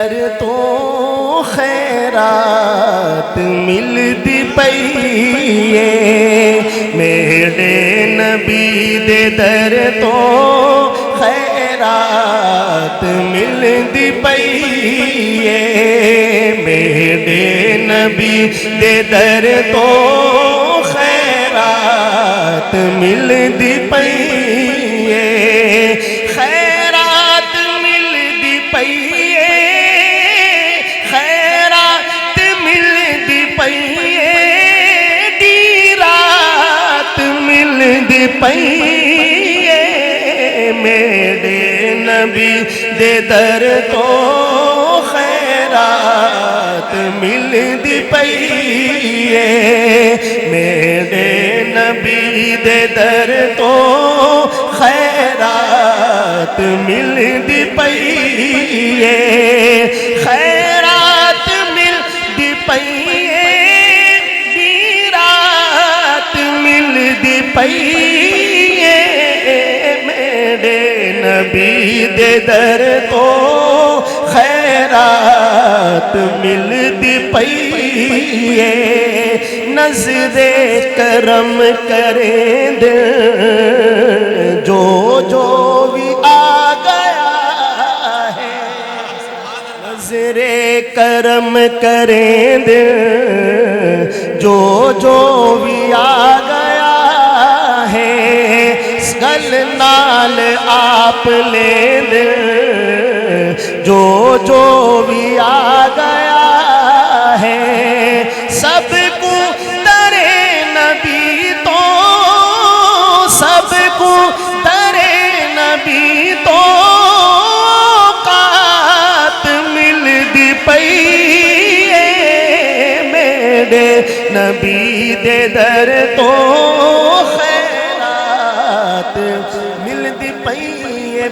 تو خیرات ملدی پئی میرے نبی دے در تو خیرات ملدی پئی میرے نبی دے در تو خیرات ملدی پئی خیرات ملدی پئی میرے نبی دے در تو خیرات ملدی پئی میرے نبی دے در تو خیرات ملدی پئی خیرات ملدی پئی خیرات ملدی پئی نبی دے در تو خیرات ملدی پئی نظر کرم کریں دے جو بھی آ گیا ہے نظر کرم کریں دے جو بھی آ گیا ہے گل نال آپ لے دے جو بھی آ گیا ہے سب کو درے نبی تو سب کو درے نبی تو قات ملدی پئی میرے نبی دے در تو خیرات ملدی پئی